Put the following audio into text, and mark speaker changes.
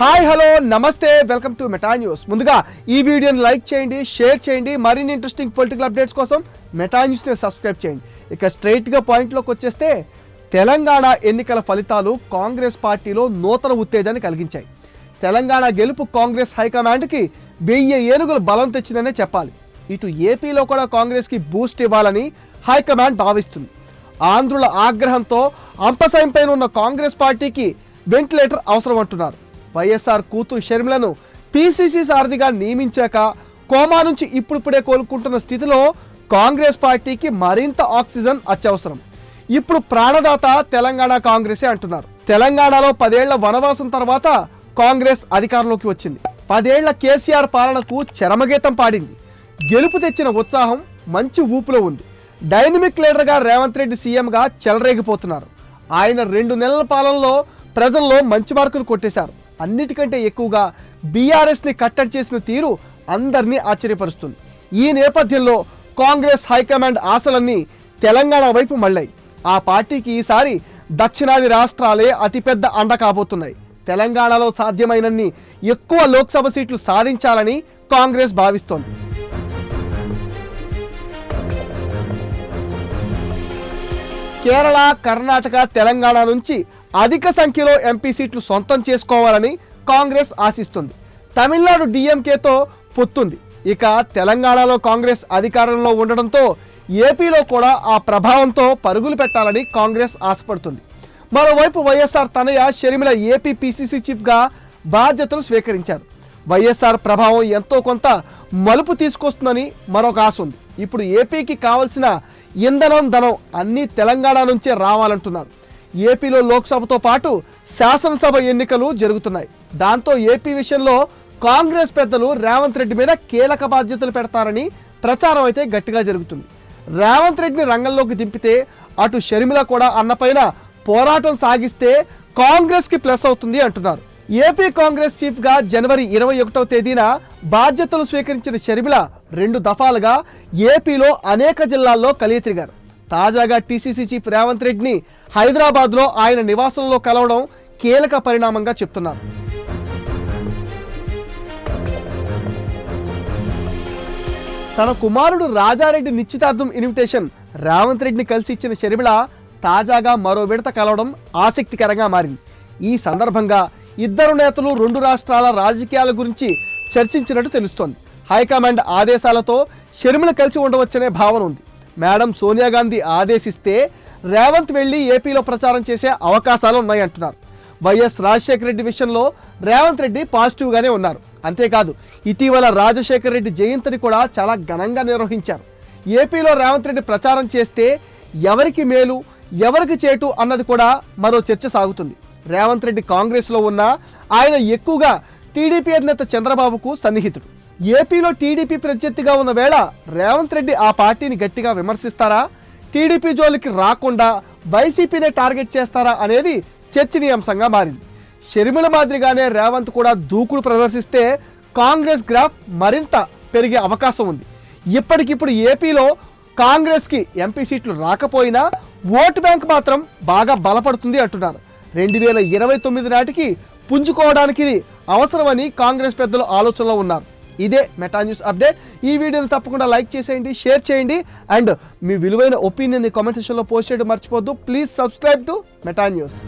Speaker 1: Hi hello నమస్తే welcome to Meta news. ముందుగా ఈ వీడియోని లైక్ చేయండి, షేర్ చేయండి. మరిన్ని ఇంట్రెస్టింగ్ పొలిటికల్ అప్డేట్స్ కోసం మెటా న్యూస్ని సబ్స్క్రైబ్ చేయండి. ఇక స్ట్రైట్గా పాయింట్లోకి వచ్చేస్తే తెలంగాణ ఎన్నికల ఫలితాలు కాంగ్రెస్ పార్టీలో నూతన ఉత్తేజాన్ని కలిగించాయి. తెలంగాణ గెలుపు కాంగ్రెస్ హైకమాండ్కి 1000 ఏనుగుల బలం తెచ్చిందనే చెప్పాలి. ఇటు ఏపీలో కూడా కాంగ్రెస్కి బూస్ట్ ఇవ్వాలని హైకమాండ్ భావిస్తుంది. ఆంధ్రుల ఆగ్రహంతో అంపసంపైన ఉన్న కాంగ్రెస్ పార్టీకి వెంటిలేటర్ అవసరం అంటున్నారు. వైఎస్ఆర్ కూతురు షర్మిలను పీసీసీ సారథిగా నియమించాక కోమా నుంచి ఇప్పుడిప్పుడే కోలుకుంటున్న స్థితిలో కాంగ్రెస్ పార్టీకి మరింత ఆక్సిజన్ అత్యవసరం. ఇప్పుడు ప్రాణదాత తెలంగాణ కాంగ్రెసే అంటున్నారు. తెలంగాణలో 10 ఏళ్ల వనవాసం తర్వాత కాంగ్రెస్ అధికారంలోకి వచ్చింది. 10 ఏళ్ల కేసీఆర్ పాలనకు చరమగీతం పాడింది. గెలుపు తెచ్చిన ఉత్సాహం మంచి ఊపులో ఉంది. డైనమిక్ లీడర్గా రేవంత్ రెడ్డి సీఎంగా చెలరేగిపోతున్నారు. ఆయన 2 నెలల పాలనలో ప్రజల్లో మంచి మార్కులు కొట్టేశారు. అన్నిటికంటే ఎక్కువగా బీఆర్ఎస్ని కట్టడి చేసిన తీరు అందరినీ ఆశ్చర్యపరుస్తుంది. ఈ నేపథ్యంలో కాంగ్రెస్ హైకమాండ్ ఆశలన్నీ తెలంగాణ వైపు మళ్ళాయి. ఆ పార్టీకి ఈసారి దక్షిణాది రాష్ట్రాలే అతిపెద్ద అండ కాబోతున్నాయి. తెలంగాణలో సాధ్యమైనన్ని ఎక్కువ లోక్సభ సీట్లు సాధించాలని కాంగ్రెస్ భావిస్తోంది. కేరళ, కర్ణాటక, తెలంగాణ నుంచి అధిక సంఖ్యలో ఎంపీ సీట్లు సొంతం చేసుకోవాలని కాంగ్రెస్ ఆశిస్తుంది. తమిళనాడు డిఎంకేతో పొత్తుంది. ఇక తెలంగాణలో కాంగ్రెస్ అధికారంలో ఉండడంతో ఏపీలో కూడా ఆ ప్రభావంతో పరుగులు పెట్టాలని కాంగ్రెస్ ఆశపడుతుంది. మరోవైపు వైఎస్ఆర్ తనయ షర్మిల ఏపీ పీసీసీ చీఫ్గా బాధ్యతలు స్వీకరించారు. వైఎస్ఆర్ ప్రభావం ఎంతో కొంత మలుపు తీసుకొస్తుందని మరొక ఆశ ఉంది. ఇప్పుడు ఏపీకి కావాల్సిన ఇంధనం, ధనం అన్నీ తెలంగాణ నుంచే రావాలంటున్నారు. ఏపీలో లోక్సభతో పాటు శాసనసభ ఎన్నికలు జరుగుతున్నాయి. దాంతో ఏపీ విషయంలో కాంగ్రెస్ పెద్దలు రేవంత్ రెడ్డి మీద కీలక బాధ్యతలు పెడతారని ప్రచారం అయితే గట్టిగా జరుగుతుంది. రేవంత్ రెడ్డిని రంగంలోకి దింపితే అటు షర్మిల కూడా అన్నపైన పోరాటం సాగిస్తే కాంగ్రెస్కి ప్లస్ అవుతుంది అంటున్నారు. ఏపీ కాంగ్రెస్ చీఫ్గా జనవరి 21వ తేదీన బాధ్యతలు స్వీకరించిన షర్మిల 2 దఫాలుగా ఏపీలో అనేక జిల్లాల్లో కలియతిరిగారు. తాజాగా టీసీసీ చీఫ్ రేవంత్ రెడ్డిని హైదరాబాద్లో ఆయన నివాసంలో కలవడం కీలక పరిణామంగా చెప్తున్నారు. తన కుమారుడు రాజారెడ్డి నిశ్చితార్థం ఇన్విటేషన్ రేవంత్ రెడ్డిని కలిసి ఇచ్చిన షర్మిల తాజాగా మరో విడత కలవడం ఆసక్తికరంగా మారింది. ఈ సందర్భంగా ఇద్దరు నేతలు 2 రాష్ట్రాల రాజకీయాల గురించి చర్చించినట్టు తెలుస్తోంది. హైకమాండ్ ఆదేశాలతో షర్మిల కలిసి ఉండవచ్చనే భావన ఉంది. మేడం సోనియా గాంధీ ఆదేశిస్తే రేవంత్ వెళ్ళి ఏపీలో ప్రచారం చేసే అవకాశాలు ఉన్నాయంటున్నారు. వైఎస్ రాజశేఖర రెడ్డి విషయంలో రేవంత్ రెడ్డి పాజిటివ్గానే ఉన్నారు. అంతేకాదు ఇటీవల రాజశేఖర రెడ్డి జయంతిని కూడా చాలా ఘనంగా నిర్వహించారు. ఏపీలో రేవంత్ రెడ్డి ప్రచారం చేస్తే ఎవరికి మేలు, ఎవరికి చేటు అన్నది కూడా మరో చర్చ సాగుతుంది. రేవంత్ రెడ్డి కాంగ్రెస్లో ఉన్నా ఆయన ఎక్కువగా టీడీపీ అధినేత చంద్రబాబుకు సన్నిహితుడు. ఏపీలో టీడీపీ ప్రత్యర్థిగా ఉన్న వేళ రేవంత్ రెడ్డి ఆ పార్టీని గట్టిగా విమర్శిస్తారా, టీడీపీ జోలికి రాకుండా వైసీపీనే టార్గెట్ చేస్తారా అనేది చర్చనీయాంశంగా మారింది. షర్మిల మాదిరిగానే రేవంత్ కూడా దూకుడు ప్రదర్శిస్తే కాంగ్రెస్ గ్రాఫ్ మరింత పెరిగే అవకాశం ఉంది. ఇప్పటికిప్పుడు ఏపీలో కాంగ్రెస్కి ఎంపీ సీట్లు రాకపోయినా ఓటు బ్యాంక్ మాత్రం బాగా బలపడుతుంది అంటున్నారు. 2029 నాటికి పుంజుకోవడానికి అవసరమని కాంగ్రెస్ పెద్దలు ఆలోచనలో ఉన్నారు. ఇదే మెటా న్యూస్ అప్డేట్. ఈ వీడియోని తప్పకుండా లైక్ చేసేయండి, షేర్ చేయండి అండ్ మీ విలువైన ఒపీనియన్ని కామెంట్ సెక్షన్లో పోస్ట్ చేయడం మర్చిపోద్దు. Please subscribe to Meta news.